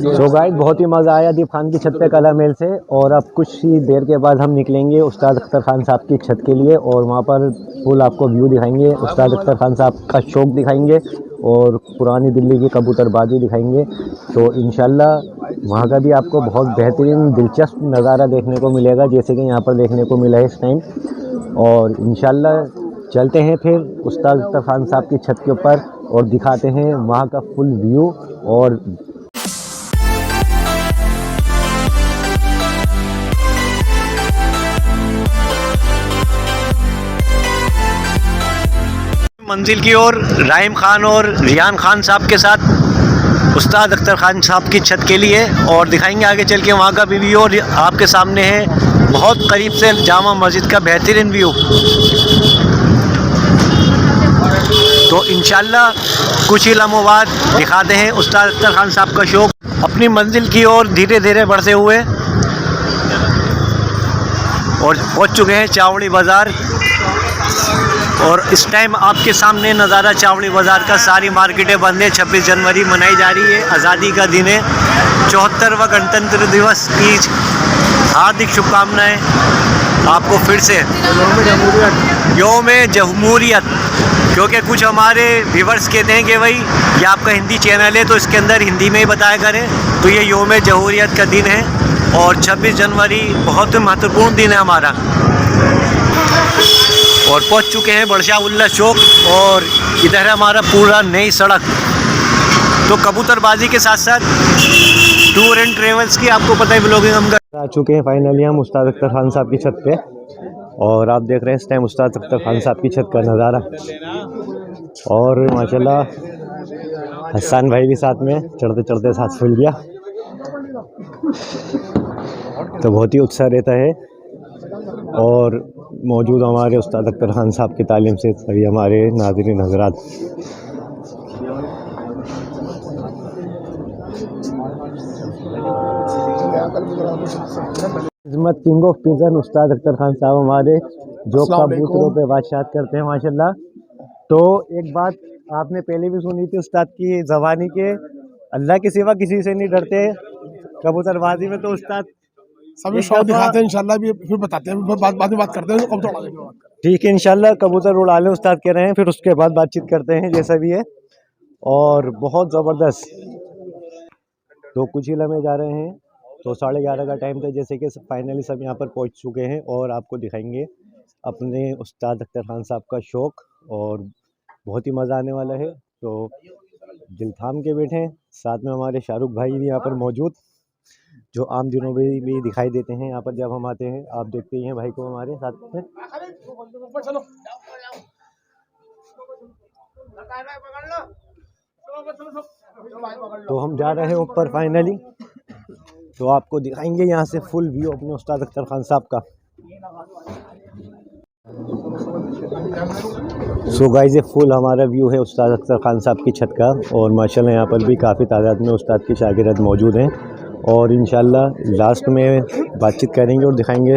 तो गाइस बहुत ही मज़ा आया दीप खान की छत पे कला मेल से। और अब कुछ ही देर के बाद हम निकलेंगे उस्ताद अख्तर खान साहब की छत के लिए और वहाँ पर फुल आपको व्यू दिखाएंगे, उस्ताद अख्तर खान साहब का शौक दिखाएंगे और पुरानी दिल्ली की कबूतरबाजी दिखाएंगे। तो इंशाल्लाह वहाँ का भी आपको बहुत बेहतरीन दिलचस्प नज़ारा देखने को मिलेगा, जैसे कि यहाँ पर देखने को मिला है इस टाइम। और इंशाल्लाह चलते हैं फिर उस्ताद अख्तर खान साहब की छत के ऊपर और दिखाते हैं वहाँ का फुल व्यू। और मंजिल की ओर राहिम खान और रियान खान साहब के साथ उस्ताद अख्तर खान साहब की छत के लिए और दिखाएंगे आगे चल के वहाँ का भी व्यू। और आपके सामने है बहुत करीब से जामा मस्जिद का बेहतरीन व्यू। तो इंशाल्लाह कुछ ही लम्हों बाद दिखाते हैं उस्ताद अख्तर खान साहब का शौक अपनी मंजिल की ओर धीरे धीरे बढ़ते हुए। और पहुँच चुके हैं चावड़ी बाज़ार और इस टाइम आपके सामने नज़ारा चावड़ी बाज़ार का। सारी मार्केटें बंद है, 26 जनवरी मनाई जा रही है, आज़ादी का दिन है। 74वां गणतंत्र दिवस की हार्दिक शुभकामनाएं आपको फिर से। योम जमहूरियत, क्योंकि कुछ हमारे व्यूवर्स कहते हैं कि भाई ये आपका हिंदी चैनल है तो इसके अंदर हिंदी में ही बताया करें। तो ये योम जमहूरियत का दिन है और 26 जनवरी बहुत महत्वपूर्ण दिन है हमारा। और पहुंच चुके हैं बड़शाह उल्ला चौक और इधर है हमारा पूरा नई सड़क। तो कबूतरबाजी के साथ साथ टूर एंड ट्रेवल्स की आपको पता है ब्लॉगिंग हम आ चुके हैं फाइनली हम उस्ताद अख्तर खान साहब की छत पे। और आप देख रहे हैं इस टाइम उस्ताद अख्तर खान साहब की छत का नज़ारा। और माशाल्लाह हसन भाई भी साथ में चढ़ते चढ़ते साथ फूल गया। तो बहुत ही उत्साह रहता है। और मौजूद हमारे उस्ताद अख्तर खान साहब की तालीम से सभी हमारे नाज़रीन हज़रात। इज़्ज़त किंग ऑफ पिजन उस्ताद अख्तर खान साहब हमारे जो कबूतरों पे बादशाहत करते हैं माशाल्लाह। तो एक बात आपने पहले भी सुनी थी उस्ताद की ज़बानी के, अल्लाह के सिवा किसी से नहीं डरते कबूतरबाजी में। तो उस्ताद सभी शौक दिखाते हैं, इंशाल्लाह भी फिर बताते हैं, बाद में बात करते हैं कबूतर उड़ा लेंगे। ठीक है इंशाल्लाह कबूतर उड़ा लें उस्ताद कह रहे हैं, फिर उसके बाद बातचीत करते हैं जैसा भी है। और बहुत ज़बरदस्त। तो कुछ ही लम्हे जा रहे हैं, तो 11:30 का टाइम था, जैसे कि फाइनली सब यहाँ पर पहुँच चुके हैं और आपको दिखाएंगे अपने उस्ताद अख्तर खान साहब का शौक। और बहुत ही मज़ा आने वाला है। तो दिल थाम के बैठे हैं। साथ में हमारे शाहरुख भाई भी यहाँ पर मौजूद, जो आम दिनों में भी दिखाई देते हैं यहाँ पर जब हम आते हैं। आप देखते ही हैं भाई को हमारे साथ में। तो हम जा रहे हैं ऊपर फाइनली। तो आपको दिखाएंगे यहाँ से फुल व्यू अपने उस्ताद अख्तर खान साहब का। सो गाइस ये फुल हमारा व्यू है उस्ताद अख्तर खान साहब की छत का। और माशाल्लाह यहाँ पर भी काफ़ी तादाद में उस्ताद के शागिर्द मौजूद हैं। और इंशाल्लाह लास्ट में बातचीत करेंगे और दिखाएंगे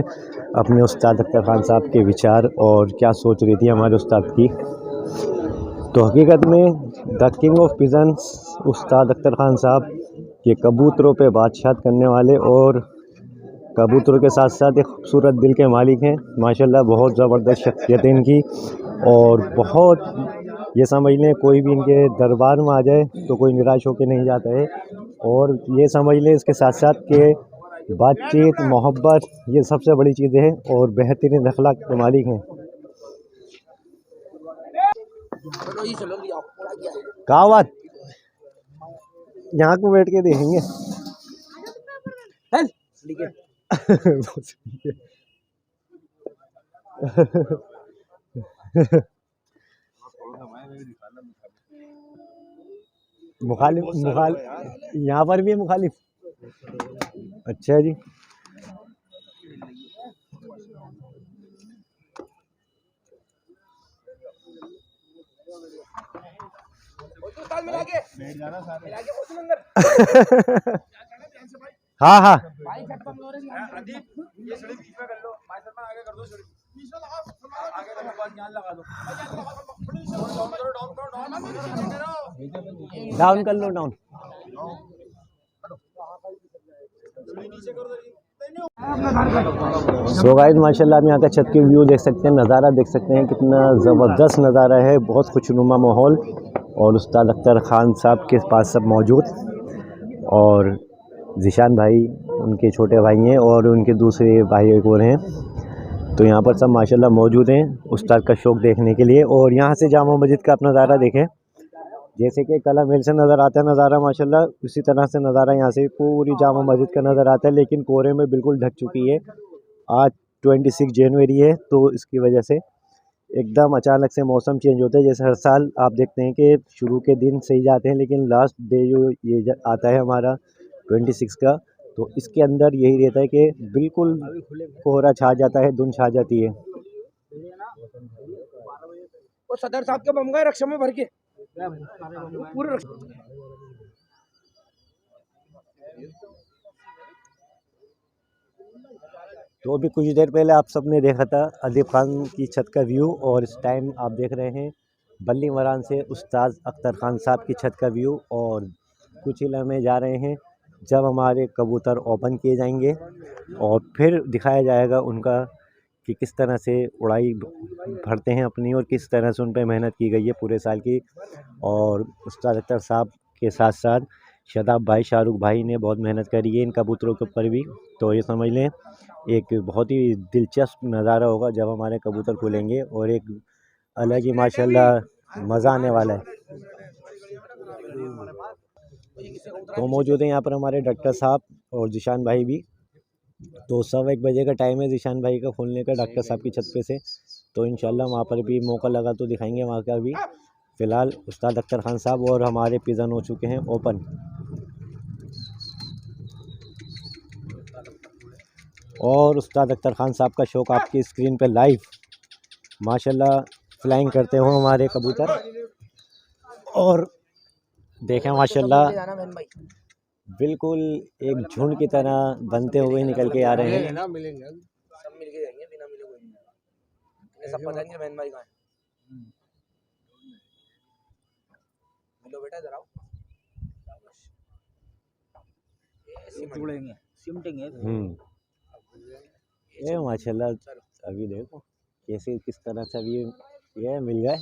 अपने उस्ताद अख्तर खान साहब के विचार और क्या सोच रही थी हमारे उस्ताद की। तो हकीकत में द किंग ऑफ पिजन्स उस्ताद अख्तर खान साहब के कबूतरों पे बादशाहत करने वाले और कबूतरों के साथ साथ एक खूबसूरत दिल के मालिक हैं माशाल्लाह। बहुत ज़बरदस्त शख्सियत है इनकी। और बहुत ये समझ लें कोई भी इनके दरबार में आ जाए तो कोई निराश होकर नहीं जाता है। और ये समझ लें इसके साथ साथ के बातचीत मोहब्बत ये सबसे बड़ी चीज़ें हैं और बेहतरीन अखलाक के मालिक हैं। क्या बात यहाँ को बैठ के देखेंगे। मुखालिफ यहाँ पर भी है मुखालिफ। अच्छा जी। हाँ हाँ डाउन कर लो डाउन। सो गाइस माशाल्लाह आप यहाँ का छत की व्यू देख सकते हैं, नज़ारा देख सकते हैं, कितना ज़बरदस्त नज़ारा है, बहुत खुशनुमा माहौल। और उस्ताद अख्तर ख़ान साहब के पास सब मौजूद, और ज़ीशान भाई उनके छोटे भाई हैं और उनके दूसरे भाई एक और हैं। तो यहाँ पर सब माशाल्लाह मौजूद हैं उस्ताद का शौक़ देखने के लिए। और यहाँ से जामा मस्जिद का आप नज़ारा देखें, जैसे कि कला मेल से नज़र आता है नज़ारा माशाल्लाह, उसी तरह से नज़ारा यहाँ से पूरी जामा मस्जिद का नज़र आता है, लेकिन कोहरे में बिल्कुल ढक चुकी है। आज 26 जनवरी है, तो इसकी वजह से एकदम अचानक से मौसम चेंज होता है। जैसे हर साल आप देखते हैं कि शुरू के दिन सही जाते हैं, लेकिन लास्ट डे जो ये आता है हमारा 26 का, तो इसके अंदर यही रहता है कि बिल्कुल कोहरा छा जाता है, धुंध छा जाती है। वो सदर साहब के बम गए रक्षा में भर के पूरे तो अभी कुछ देर पहले आप सबने देखा था अदीब खान की छत का व्यू, और इस टाइम आप देख रहे हैं बल्ली मरान से उस्ताद अख्तर ख़ान साहब की छत का व्यू। और कुछ ही लम्हे जा रहे हैं जब हमारे कबूतर ओपन किए जाएंगे, और फिर दिखाया जाएगा उनका कि किस तरह से उड़ाई भरते हैं अपनी, और किस तरह से उन पर मेहनत की गई है पूरे साल की। और उस्ताद अख्तर साहब के साथ साथ शादाब भाई, शाहरुख भाई ने बहुत मेहनत करी है इन कबूतरों के ऊपर भी। तो ये समझ लें एक बहुत ही दिलचस्प नज़ारा होगा जब हमारे कबूतर खुलेंगे, और एक अलग ही माशाल्लाह मज़ा आने वाला है। तो मौजूद हैं यहाँ पर हमारे डॉक्टर साहब और ज़ीशान भाई भी। तो 1:15 बजे का टाइम है ज़ीशान भाई का खुलने का डॉक्टर साहब की छत पे से, तो इंशाल्लाह वहाँ पर भी मौका लगा तो दिखाएंगे वहाँ का भी। फ़िलहाल उस्ताद अख्तर ख़ान साहब और हमारे पिजन हो चुके हैं ओपन, और उस्ताद अख्तर ख़ान साहब का शौक़ आपकी स्क्रीन पे लाइव माशाल्लाह फ्लाइंग करते हो हमारे कबूतर। और देखें माशाल्लाह बिल्कुल एक झुंड की तरह बनते हुए निकल के आ रहे हैं। सब मिल के जाएंगे, बिना मिले कोई नहीं। सब पता नहीं बहन भाई कहाँ है। मिलो बेटा जरा जुड़ेंगे सिमटेंगे। ये माशाल्लाह अभी देखो कैसे किस तरह से अभी ये मिल गए।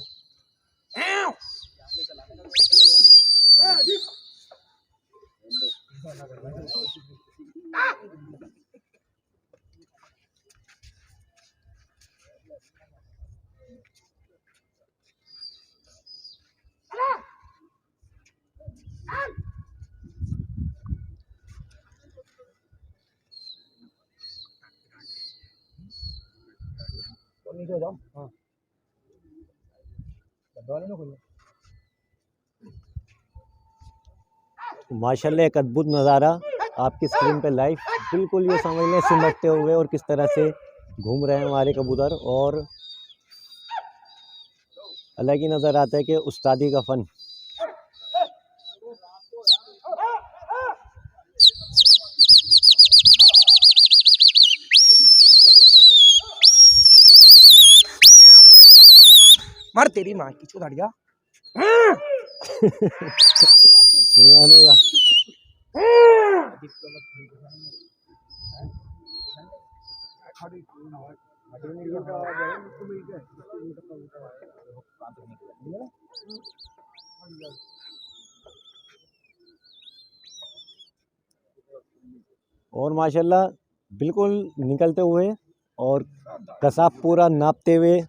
नीचे हो जाओ। हाँ माशाल्लाह एक अद्भुत नज़ारा आपकी स्क्रीन पे लाइव, बिल्कुल ये समझ लें सिमटते हुए और किस तरह से घूम रहे हैं हमारे कबूतर। और अलग ही नज़र आता है कि उस्तादी का फ़न। मार तेरी माँ की चुदाड़िया नहीं मानेगा। और माशाल्लाह बिल्कुल निकलते हुए और कसाब पूरा नापते हुए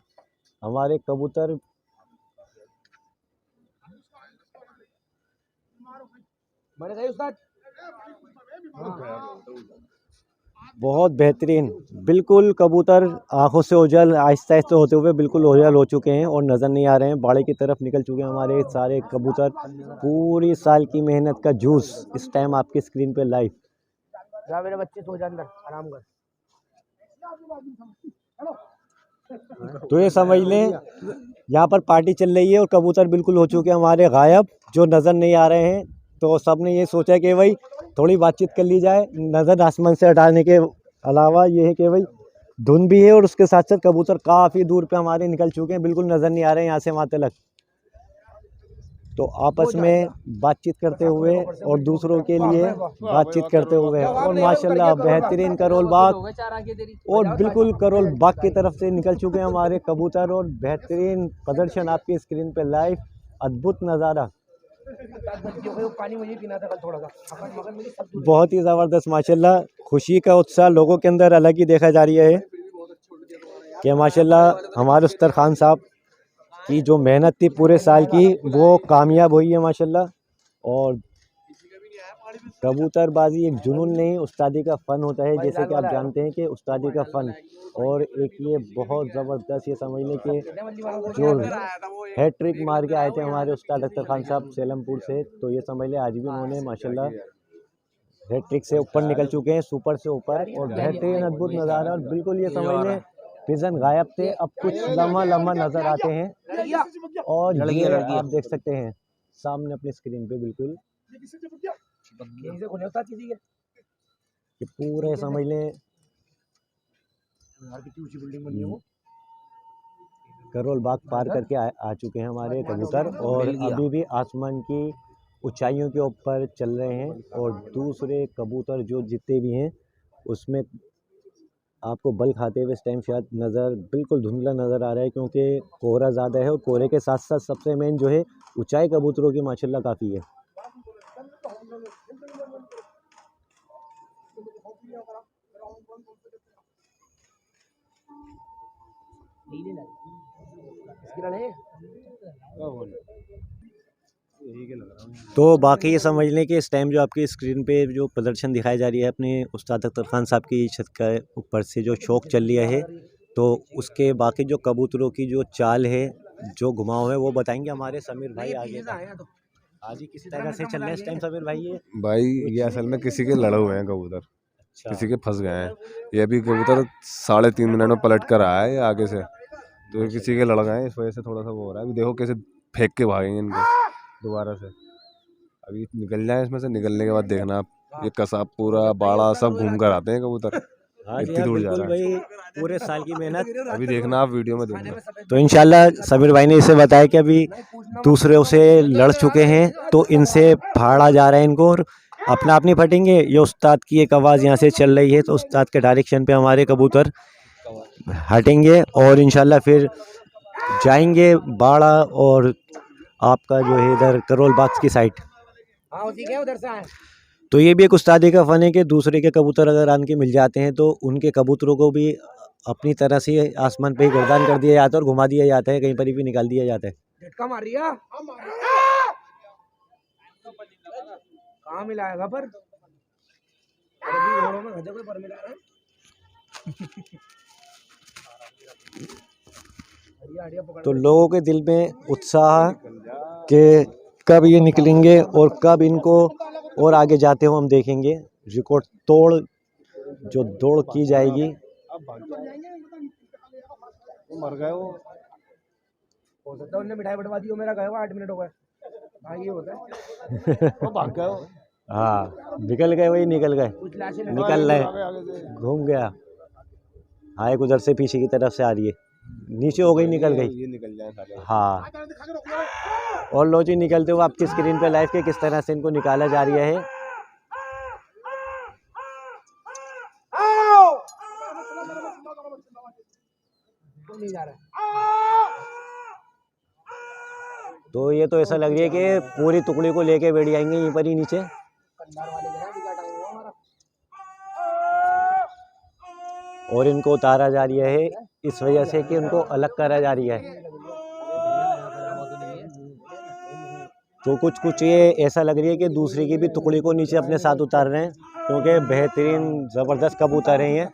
हमारे कबूतर बहुत बेहतरीन, बिल्कुल कबूतर आंखों से ओझल आहिस्ता आहिस्ता होते हुए बिल्कुल ओझल हो चुके हैं और नज़र नहीं आ रहे हैं, बाड़े की तरफ निकल चुके हैं हमारे सारे कबूतर। पूरी साल की मेहनत का जूस इस टाइम आपकी स्क्रीन पे लाइव। जा मेरे बच्चे सो जा, अंदर आराम कर। तो ये समझ लें यहाँ पर पार्टी चल रही है और कबूतर बिल्कुल हो चुके हैं हमारे गायब, जो नज़र नहीं आ रहे हैं। तो सब ने ये सोचा कि भाई थोड़ी बातचीत कर ली जाए, नज़र आसमान से हटाने के अलावा ये है कि भाई धुंध भी है और उसके साथ साथ कबूतर काफ़ी दूर पे हमारे निकल चुके हैं, बिल्कुल नज़र नहीं आ रहे हैं यहाँ से वहाँ तक। तो आपस में बातचीत करते हुए और दूसरों के लिए बातचीत करते हुए और माशाल्लाह बेहतरीन करोल बाग और बिल्कुल करोल बाग की तरफ से निकल चुके हैं हमारे कबूतर और बेहतरीन प्रदर्शन आपकी स्क्रीन पे लाइव, अद्भुत नज़ारा, पानी मुझे पीना था कल थोड़ा सा। बहुत ही ज़बरदस्त माशाल्लाह। खुशी का उत्साह लोगों के अंदर अलग ही देखा जा रही है कि माशाल्लाह हमारे उस्ताद खान साहब की जो मेहनत थी पूरे साल की वो कामयाब हुई है माशाल्लाह। और कबूतरबाजी एक जुनून नहीं, उस्तादी का फ़न होता है, जैसे कि आप जानते हैं कि उस्तादी का फ़न। और एक ये बहुत ज़बरदस्त, ये समझ लें कि जो हैट्रिक मार के आए थे हमारे उस्ताद अख्तर खान साहब सेलमपुर से, तो ये समझ लें आज भी उन्होंने माशाल्लाह हैट्रिक से ऊपर निकल चुके हैं, सुपर से ऊपर, और बेहतरीन अद्भुत नज़ारा। और बिल्कुल ये समझ लें पिजन गायब थे, अब कुछ लम्हा नज़र आते हैं। और ये आप देख सकते हैं सामने अपनी स्क्रीन पे बिल्कुल कि पूरे समझ लें करोल बाग पार करके आ चुके हैं हमारे कबूतर, और अभी भी आसमान की ऊंचाइयों के ऊपर चल रहे हैं। और दूसरे कबूतर जो जितने भी हैं उसमें आपको बल खाते हुए इस टाइम शायद नज़र बिल्कुल धुंधला नज़र आ रहा है, क्योंकि कोहरा ज़्यादा है। और कोहरे के साथ साथ सबसे मेन जो है ऊंचाई कबूतरों की माशाल्लाह काफ़ी है। तो बाकी ये समझ लें कि इस टाइम जो आपकी स्क्रीन पे जो प्रदर्शन दिखाई जा रही है अपने उस्ताद अख्तर खान साहब की छत का ऊपर से जो शौक चल रहा है, तो उसके बाकी जो कबूतरों की जो चाल है, जो घुमाव है, वो बताएंगे हमारे समीर भाई आगे। आज ही किस तरह से चल रहा है इस टाइम समीर भाई? ये असल में किसी के लड़े हुए हैं कबूतर, किसी के फंस गए हैं। ये अभी कबूतर 3.5 मिनट में पलट कर आया है आगे से, तो ये किसी के लड़ गए हैं, इस वजह से थोड़ा सा वो हो रहा है। अभी देखो कैसे फेंक के भागेंगे इनको दोबारा से। अभी निकल जाए इसमें से, निकलने के बाद देखना आप, ये कसाब पूरा बाड़ा सब घूम कर आते हैं कबूतर, इतनी दूर जा रहा है। पूरे साल की मेहनत अभी देखना आप वीडियो में देखना। तो इंशाल्लाह समीर भाई ने इसे बताया कि अभी दूसरों से लड़ चुके हैं, तो इनसे फाड़ा जा रहा है इनको, और अपना आप नहीं फटेंगे। ये उस्ताद की एक आवाज़ यहाँ से चल रही है, तो उस्ताद के डायरेक्शन पे हमारे कबूतर हटेंगे और इंशाल्लाह फिर जाएंगे बाड़ा और आपका जो है इधर करोल बाग की साइड। तो ये भी एक उस्तादी का फ़न है कि दूसरे के कबूतर अगर आन के मिल जाते हैं तो उनके कबूतरों को भी अपनी तरह से आसमान पे ही गर्दान कर दिया जाता है और घुमा दिया जाता है, कहीं पर भी निकाल दिया जाता है। कहाँ मिलाएगा पर? तो लोगों के दिल में उत्साह कि कब ये निकलेंगे और कब इनको और आगे जाते हो हम देखेंगे। रिकॉर्ड तोड़ जो दौड़ की जाएगी। मर गए वो, हो सकता है उन्होंने मिठाई बटवा दी हो, मेरा गया 8 मिनट हो गए भाई, ये होता है। वो भाग गए वो। हाँ निकल गए, वही निकल गए, निकल रहे, घूम गया। हाँ एक उधर से पीछे की तरफ से आ रही है, नीचे हो गई, निकल गई। ये निकल जाए साले। हाँ और लो जी निकलते हुए आपकी स्क्रीन पे लाइव के किस तरह से इनको निकाला जा रहा है। तो ये तो ऐसा लग रही है कि पूरी टुकड़ी को लेके बैठ जाएंगे यहीं पर ही नीचे। और इनको उतारा जा रहा है इस वजह से कि उनको अलग करा जा रही है। तो कुछ ये ऐसा लग रही है कि दूसरे की भी टुकड़ी को नीचे अपने साथ उतार रहे हैं, क्योंकि बेहतरीन ज़बरदस्त कबूतर हैं ये।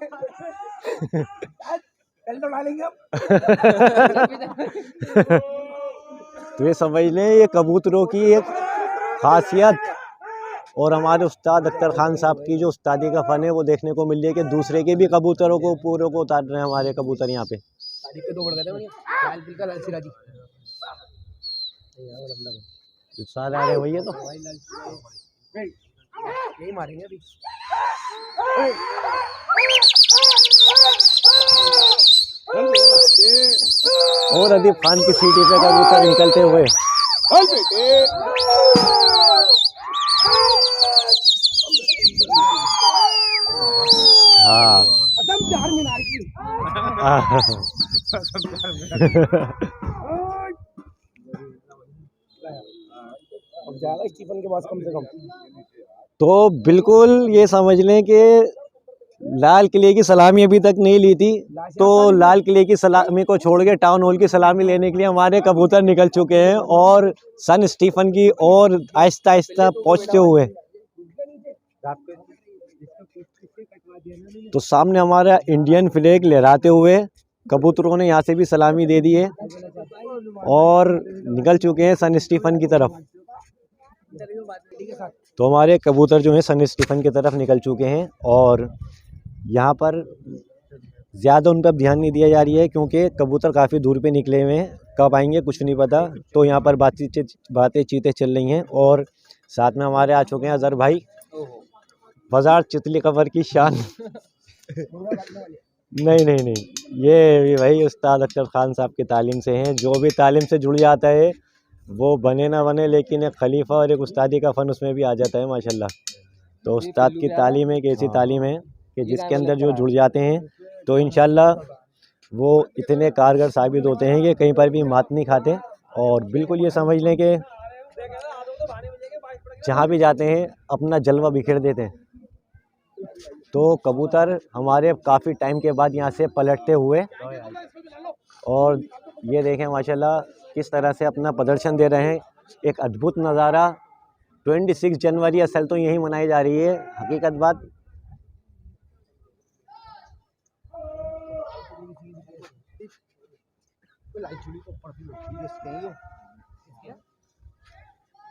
तो ये समझ लें ये कबूतरों की एक खासियत और हमारे उस्ताद अख्तर खान साहब की जो उस्तादी का फ़न है वो देखने को मिल रही है कि दूसरे के भी कबूतरों को पूरों को उतार रहे हैं हमारे कबूतर यहाँ पे। सारे आ रहे भैया, तो यही मारेंगे अभी। और अदीब खान की सीटी पे कबूतर निकलते हुए चल बेटे। हाँ असम चार मीनार की। अब जाएगा स्टीफन के पास कम से कम। तो बिल्कुल ये समझ लें कि लाल किले की सलामी अभी तक नहीं ली थी, तो लाल किले की सलामी को छोड़ के टाउन हॉल की सलामी लेने के लिए हमारे कबूतर निकल चुके हैं और सन स्टीफन की ओर आहिस्ता आहिस्ता पहुंचते हुए। तो सामने हमारा इंडियन फ्लैग लहराते हुए कबूतरों ने यहाँ से भी सलामी दे दी है और निकल चुके हैं सन स्टीफन की तरफ। तो हमारे कबूतर जो हैं सन स्टीफन की तरफ निकल चुके हैं और यहाँ पर ज़्यादा उन पर ध्यान नहीं दिया जा रही है क्योंकि कबूतर काफ़ी दूर पे निकले हुए हैं, कब आएंगे कुछ नहीं पता। तो यहाँ पर बातें चीतें चल रही हैं और साथ में हमारे आ चुके हैं अजहर भाई, बाजार चितली कवर की शान। नहीं, ये भी भाई उस्ताद अख्तर खान साहब की तालीम से हैं। जो भी तालीम से जुड़ जाता है वो बने ना बने, लेकिन एक खलीफा और एक उस्तादी का फ़न उसमें भी आ जाता है माशाल्लाह। तो उस्ताद की तालीम एक ऐसी तालीम है कि जिसके अंदर जो जुड़ जाते हैं तो इंशाल्लाह वो इतने कारगर साबित होते हैं कि कहीं पर भी मात नहीं खाते। और बिल्कुल ये समझ लें कि जहाँ भी जाते हैं अपना जलवा बिखेर देते हैं। तो कबूतर हमारे काफ़ी टाइम के बाद यहाँ से पलटते हुए और ये देखें माशाल्लाह किस तरह से अपना प्रदर्शन दे रहे हैं। एक अद्भुत नज़ारा। 26 जनवरी असल तो यही मनाई जा रही है, हकीकत बात।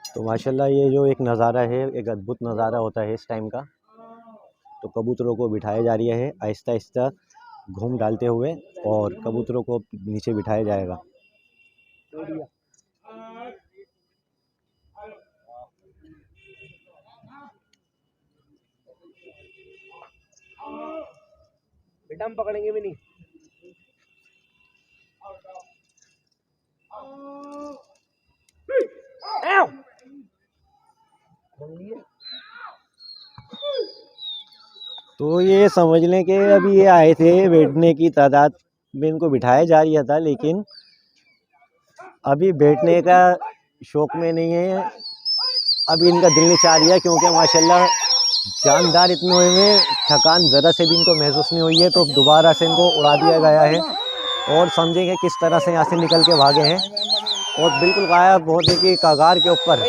तो माशाल्लाह ये जो एक नज़ारा है, एक अद्भुत नज़ारा होता है इस टाइम का। तो कबूतरों को बिठाया जा रहा है आहिस्ता आहिस्ता घूम डालते हुए और कबूतरों को नीचे बिठाया जाएगा। बेटा हम पकड़ेंगे भी नहीं। तो ये समझ लें कि अभी ये आए थे बैठने की तादाद में, इनको बिठाया जा रहा था, लेकिन अभी बैठने का शौक में नहीं है। अभी इनका दिल नहीं चाह रहा क्योंकि माशाल्लाह जानदार इतने हुए हैं, थकान ज़रा से भी इनको महसूस नहीं हुई है। तो दोबारा से इनको उड़ा दिया गया है और समझेंगे किस तरह से यहाँ से निकल के भागे हैं और बिल्कुल गायब होने की कगार के ऊपर।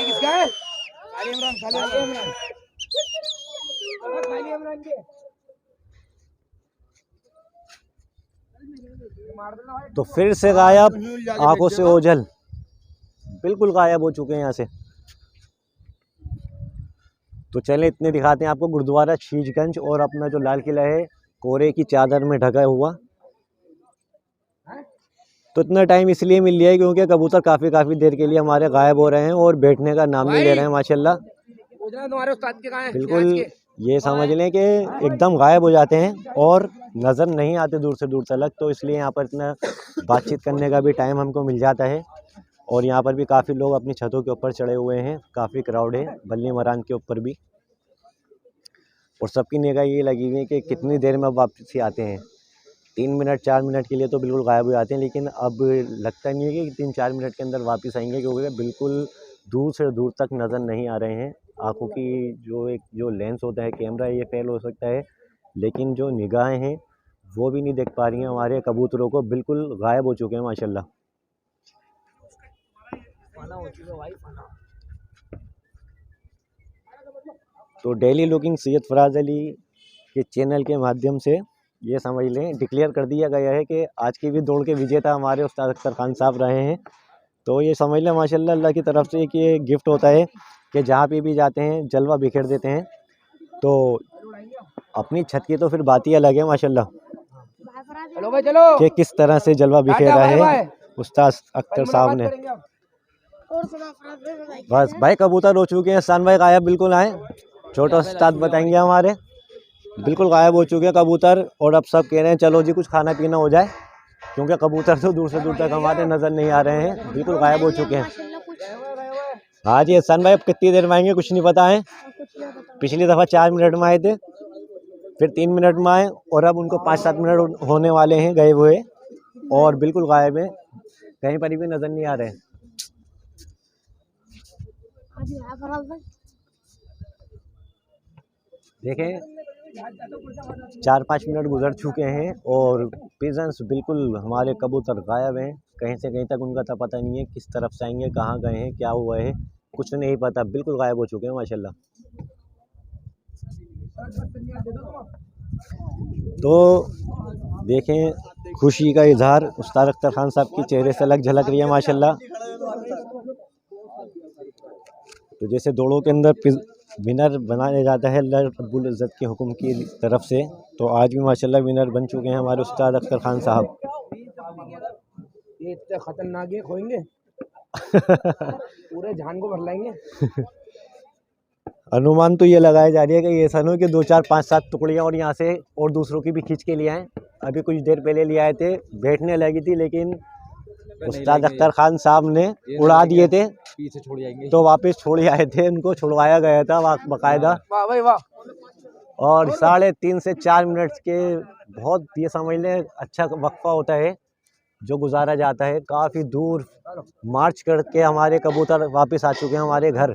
तो फिर से गायब, आंखों से ओझल, बिल्कुल गायब हो चुके हैं यहाँ से। तो चलें इतने दिखाते हैं आपको गुरुद्वारा शीशगंज और अपना जो लाल किला है कोहरे की चादर में ढका हुआ। तो इतना टाइम इसलिए मिल लिया है क्योंकि कबूतर काफ़ी देर के लिए हमारे गायब हो रहे हैं और बैठने का नाम नहीं ले रहे हैं माशाल्लाह। बिल्कुल ये समझ लें कि एकदम गायब हो जाते हैं और नज़र नहीं आते दूर से दूर तक। तो इसलिए यहाँ पर इतना बातचीत करने का भी टाइम हमको मिल जाता है। और यहाँ पर भी काफ़ी लोग अपनी छतों के ऊपर चढ़े हुए हैं, काफ़ी क्राउड है बल्ली मरान के ऊपर भी। और सबकी निगाह ये लगी हुई है कि कितनी देर में वापसी आते हैं। 3 मिनट 4 मिनट के लिए तो बिल्कुल गायब हो जाते हैं, लेकिन अब लगता नहीं है कि 3-4 मिनट के अंदर वापस आएंगे क्योंकि बिल्कुल दूर से दूर तक नज़र नहीं आ रहे हैं। आँखों की जो लेंस होता है कैमरा, ये फेल हो सकता है, लेकिन जो निगाहें हैं वो भी नहीं देख पा रही हैं हमारे कबूतरों को। बिल्कुल गायब हो चुके हैं माशाल्लाह। तो डेली लुकिंग सैयद फराज अली के चैनल के माध्यम से ये समझ लें डिक्लेयर कर दिया गया है कि आज की भी दौड़ के विजेता हमारे उस्ताद अख्तर खान साहब रहे हैं। तो ये समझ लें माशाल्लाह अल्लाह की तरफ से कि ये गिफ्ट होता है कि जहाँ पे भी जाते हैं जलवा बिखेर देते हैं। तो अपनी छत की तो फिर बात ही अलग है माशाल्लाह, चलो भाई चलो कि किस तरह से जलवा बिखेरा है उस्ताद अख्तर साहब ने। बस भाई कबूतर हो चुके हैं, सान भाई गायब बिल्कुल आए, छोटा उस्ताद बताएंगे हमारे। बिल्कुल गायब हो चुके हैं कबूतर और अब सब कह रहे हैं चलो जी कुछ खाना पीना हो जाए, क्योंकि कबूतर तो दूर से दूर तक हमारे नज़र नहीं आ रहे हैं, बिल्कुल गायब हो चुके हैं। हाँ जी एहसान भाई, अब कितनी देर में आएंगे कुछ नहीं पता है। पिछली दफ़ा 4 मिनट में आए थे, फिर 3 मिनट में आए, और अब उनको 5-7 मिनट होने वाले हैं गए हुए, और बिल्कुल गायब है, कहीं पर भी नज़र नहीं आ रहे हैं। देखें 4-5 मिनट गुजर चुके हैं और पिजन्स बिल्कुल हमारे कबूतर गायब हैं, कहीं से कहीं तक उनका तो पता नहीं है किस तरफ से आएंगे, कहाँ गए हैं, क्या हुआ है, कुछ नहीं पता, बिल्कुल गायब हो चुके हैं माशाल्लाह। तो देखें खुशी का इजहार उस्ताद अख्तर खान साहब की चेहरे से अलग झलक रही है माशाल्लाह। तो जैसे दौड़ों के अंदर विनर बनाया जाता है अल्लाह रब्बुल इज़्ज़त के हुक्म की तरफ से, तो आज भी माशाल्लाह विनर बन चुके हैं हमारे उस्ताद अख्तर खान साहब। ये इतने खतरनाक है, खोएंगे पूरे जान को भर लाएंगे। अनुमान तो ये लगाया जा रही है कि ऐसा नहीं हो कि 2, 4, 5, 7 टुकड़ियाँ और यहाँ से और दूसरों की भी खींच के लिए आए। अभी कुछ देर पहले ले आए थे, बैठने लगी थी, लेकिन उस्ताद अख्तर खान साहब ने उड़ा दिए थे, पीछे छोड़ जाएंगे तो वापस छोड़ आए थे, उनको छुड़वाया गया था बाकायदा। वाह भाई वाह। और 3.5 से 4 मिनट के बहुत ये समझ लें अच्छा वक्फा होता है जो गुजारा जाता है। काफ़ी दूर मार्च करके हमारे कबूतर वापस आ चुके हैं हमारे घर।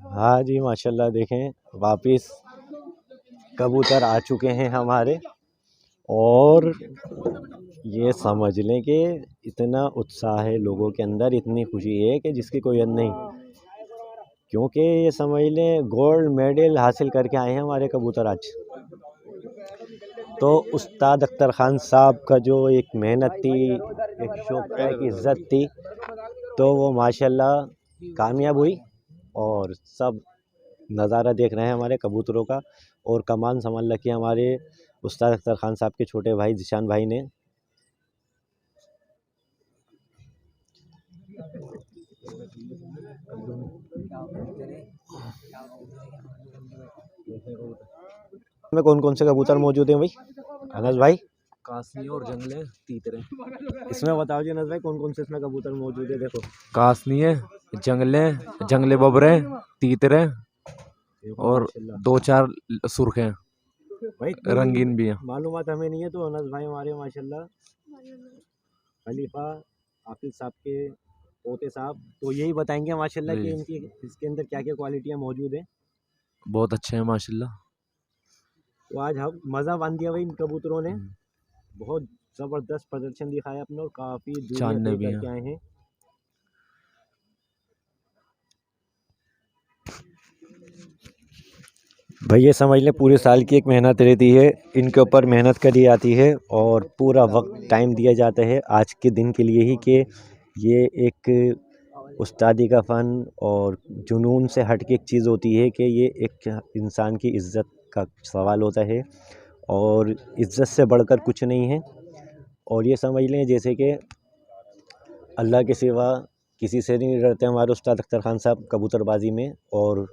हाँ जी माशाल्लाह, देखें वापस कबूतर आ चुके हैं हमारे, और ये समझ लें कि इतना उत्साह है लोगों के अंदर, इतनी खुशी है कि जिसकी कोई हद नहीं, क्योंकि ये समझ लें गोल्ड मेडल हासिल करके आए हैं हमारे कबूतर आज। तो उस्ताद अख्तर खान साहब का जो एक मेहनत थी, एक शौक़ था, एक इज़्ज़त थी, तो वो माशाल्लाह कामयाब हुई, और सब नज़ारा देख रहे हैं हमारे कबूतरों का। और कमान संभाल रखी है हमारे उस्ताद अख्तर खान साहब के छोटे भाई ज़ीशान भाई ने। में कौन कौन से कबूतर मौजूद हैं भाई अनस भाई? कासनी और जंगले तीतरे। इसमें बताओ जी अनस भाई, कौन कौन से इसमें कबूतर मौजूद है? देखो कासनी है, जंगले बबरे, तीतरे और 2-4 सुर्ख हैं, भाई रंगीन भी हैं। मालूमात हमें नहीं है, तो अनस भाई हमारे माशाल्लाह खलीफा हाफिज साहब के पोते साहब, तो यही बताएंगे माशाल्लाह कि इनकी इसके अंदर क्या क्या क्वालिटियाँ मौजूद हैं। बहुत अच्छे हैं माशाल्लाह। तो आज हम मज़ा बांध दिया भाई इन कबूतरों ने, बहुत ज़बरदस्त प्रदर्शन दिखाया अपने, और काफ़ी दूर करके आए हैं। भाई ये समझ लें पूरे साल की एक मेहनत रहती है, इनके ऊपर मेहनत करी जाती है, और पूरा वक्त टाइम दिया जाता है आज के दिन के लिए ही, कि ये एक उस्तादी का फ़न और जुनून से हट के एक चीज़ होती है कि ये एक इंसान की इज़्ज़त का सवाल होता है, और इज़्ज़त से बढ़कर कुछ नहीं है। और ये समझ लें जैसे कि अल्लाह के सिवा किसी से नहीं डरते हमारे उस्ताद अख्तर खान साहब कबूतरबाजी में, और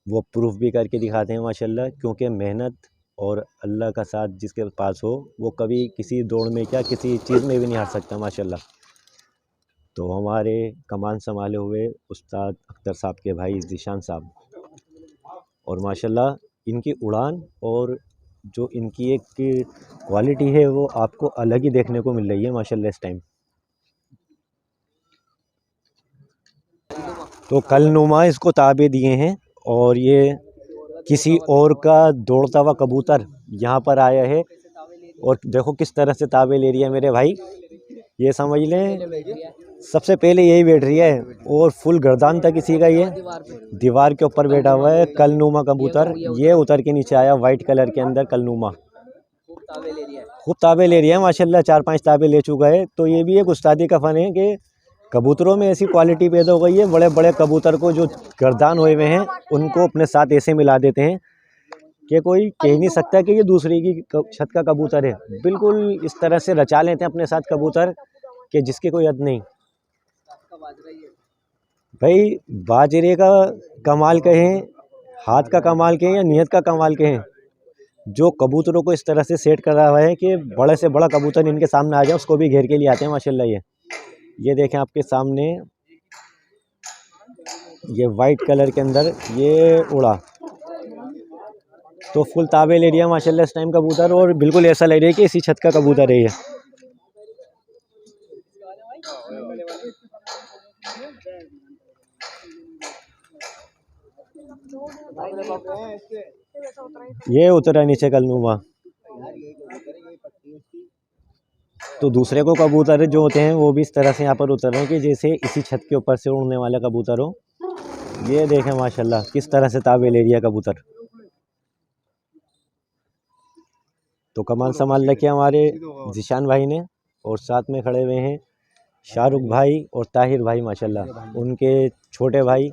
वो प्रूफ भी करके दिखाते हैं माशाल्लाह, क्योंकि मेहनत और अल्लाह का साथ जिसके पास हो वो कभी किसी दौड़ में क्या किसी चीज़ में भी नहीं हार सकता माशाल्लाह। तो हमारे कमान संभाले हुए उस्ताद अख्तर साहब के भाई ज़ीशान साहब, और माशाल्लाह इनकी उड़ान और जो इनकी एक क्वालिटी है वो आपको अलग ही देखने को मिल रही है माशाल्लाह इस टाइम। तो कल नुमा इसको ताबे दिए हैं, और ये किसी और का दौड़ता हुआ कबूतर यहाँ पर आया है, और देखो किस तरह से ताबे ले रही है मेरे भाई। ये समझ लें सबसे पहले यही बैठ रही है, और फुल गर्दान तक इसी का ये दीवार के ऊपर बैठा हुआ है कल नुमा कबूतर। ये उतर के नीचे आया वाइट कलर के अंदर कल नुमा, खूब ताबे ले रही है माशाल्लाह, 4-5 ताबे ले चुका है। तो ये भी एक उस्तादी का फ़न है कि कबूतरों में ऐसी क्वालिटी पैदा हो गई है, बड़े बड़े कबूतर को जो गर्दान हुए हुए हैं उनको अपने साथ ऐसे मिला देते हैं कि कोई कह नहीं सकता कि ये दूसरे की छत का कबूतर है। बिल्कुल इस तरह से रचा लेते हैं अपने साथ कबूतर कि जिसके कोई हद नहीं। भाई बाजरे का कमाल कहें, हाथ का कमाल कहें या नीयत का कमाल कहें, जो कबूतरों को इस तरह से सेट करा हुआ है कि बड़े से बड़ा कबूतर इनके सामने आ जाए उसको भी घेर के लिए आते हैं माशाल्लाह। ये देखें आपके सामने, ये वाइट कलर के अंदर ये उड़ा तो फुल ताबेल एरिया माशाल्लाह इस टाइम कबूतर, और बिल्कुल ऐसा लग रहा है कि इसी छत का कबूतर है ये। ये उतरा नीचे कलनुमा। तो दूसरे को कबूतर जो होते हैं वो भी इस तरह से यहाँ पर उतर रहे हैं कि जैसे इसी छत के ऊपर से उड़ने वाला कबूतर हो। ये देखें माशाल्लाह किस तरह से ताबेल एरिया कबूतर। तो कमाल संभाल रखे हमारे जिशान भाई ने, और साथ में खड़े हुए हैं शाहरुख भाई और ताहिर भाई माशाल्लाह, उनके छोटे भाई।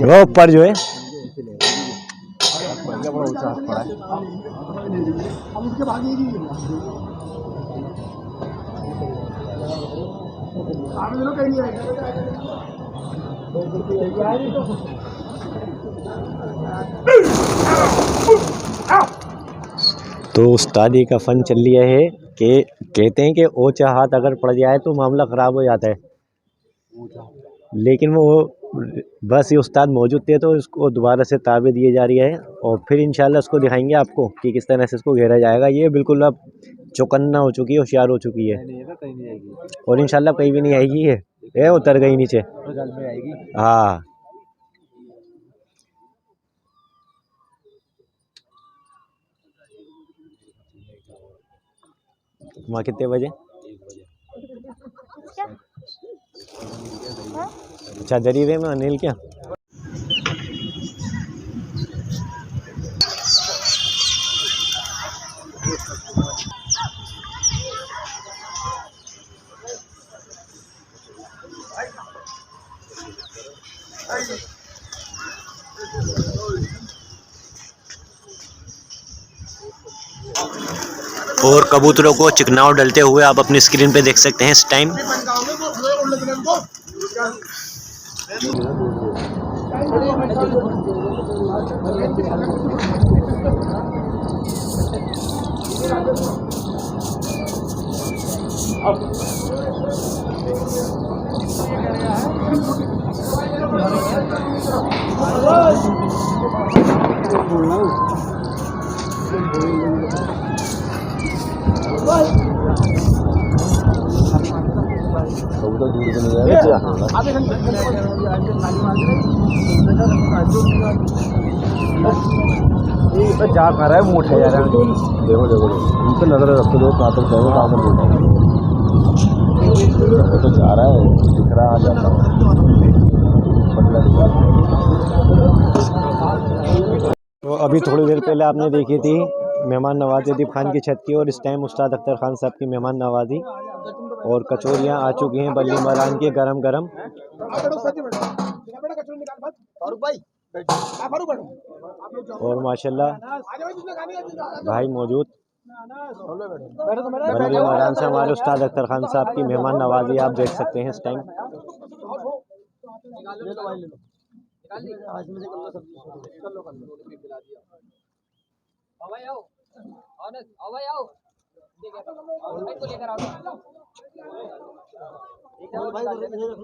वो ऊपर जो है तो उस्तादी का फन चल लिया है कि कहते हैं कि ओछा हाथ अगर पड़ जाए तो मामला ख़राब हो जाता है, लेकिन वो बस ये उस्ताद मौजूद थे तो इसको दोबारा से ताबे दिए जा रही है, और फिर इंशाल्लाह इसको दिखाएंगे आपको कि किस तरह से इसको घेरा जाएगा। ये बिल्कुल अब चौकन्ना हो चुकी है, होशियार हो चुकी है, और इंशाल्लाह कहीं भी नहीं आएगी। ये उतर गई नीचे। हाँ वहाँ कितने बजे? अच्छा दरीवे में अनिल क्या? और कबूतरों को चिकनाव डलते हुए आप अपनी स्क्रीन पे देख सकते हैं इस टाइम। जा कर रहा है मुँह उठा जा रहा है। देखो देखो इन पे नजर रखते दो, कहाँ तक जाएगा कहाँ पर वो तो जा रहा है, दिख रहा आ जाता है। तो अभी थोड़ी देर पहले आपने देखी थी मेहमान नवाजी अदीब खान की छत की, और इस टाइम उस्ताद अख्तर खान साहब की मेहमान नवाजी, और कचौरियाँ आ चुकी हैं बल्ली मरान की गरम गरम। और माशाल्लाह भाई मौजूद बल्ली मरान से हमारे उस्ताद अख्तर खान साहब की मेहमान नवाजी आप देख सकते हैं इस टाइम।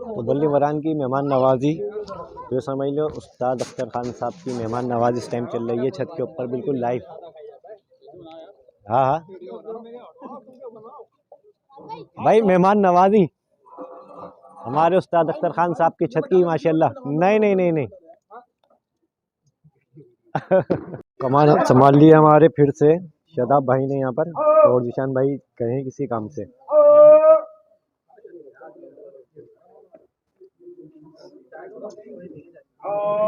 तो बल्ली मरान की मेहमान नवाजी जो समझ लो उस्ताद अख्तर खान साहब की मेहमान नवाजी इस टाइम चल रही है छत के ऊपर बिल्कुल लाइव। हाँ हाँ भाई मेहमान नवाजी हमारे उस्ताद अख्तर खान साहब की छत की माशाल्लाह। नहीं नहीं नहीं नहीं कमान संभाल लिया हमारे फिर से शादाब भाई ने यहाँ पर, और जिशान भाई कहें किसी काम से।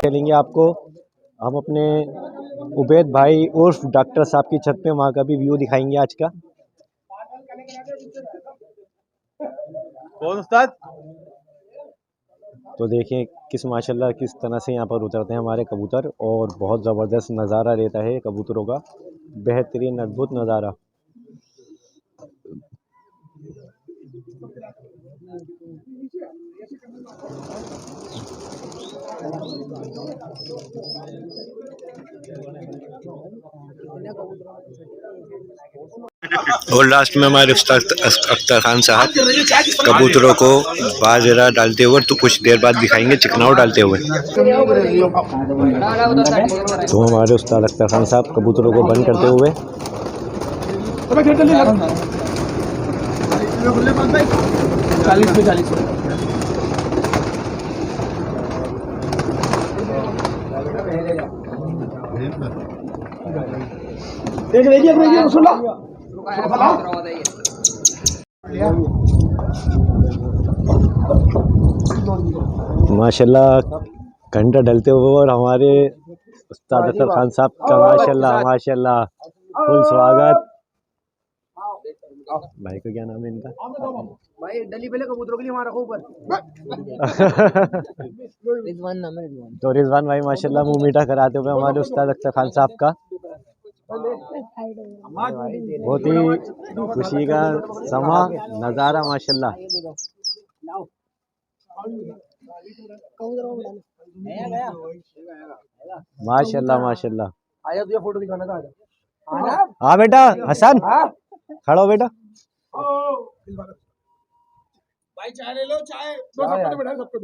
चलेंगे आपको हम अपने उबैद भाई उर्फ डॉक्टर साहब की छत पे, वहाँ का भी व्यू दिखाएंगे आज का। कौन उस्ताद? तो देखें माशाल्लाह किस तरह से यहाँ पर उतरते हैं हमारे कबूतर, और बहुत ज़बरदस्त नज़ारा रहता है कबूतरों का, बेहतरीन अद्भुत नज़ारा। और लास्ट में हमारे उस्ताद अख्तर खान साहब कबूतरों को बाजरा डालते हुए, तो कुछ देर बाद दिखाएंगे चिकनाऊ डालते हुए। तो हमारे उस्ताद अख्तर खान साहब कबूतरों को बंद करते हुए। 40 पे 40 एक रेडियो सुन लो। माशाल्लाह घंटा ढलते हुए, और हमारे उस्ताद अख्तर खान साहब का माशाल्लाह माशाल्लाह फुल स्वागत। भाई का क्या नाम है इनका? भाई डली पहले कबूतरों के लिए वहां रखो ऊपर। रिजवान नाम है, रिजवान। तो रिजवान भाई माशाल्लाह मुंह मीठा कराते हुए हमारे उस्ताद अख्तर खान साहब का बहुत ही खुशी का समा नज़ारा माशाल्लाह। माशाल्लाह माशाल्लाह। आजा तुझे फोटो दिखाना था। हाँ बेटा हसन खड़ो बेटा। भाई चाय ले लो, चाय 2 सबको बैठा सबको।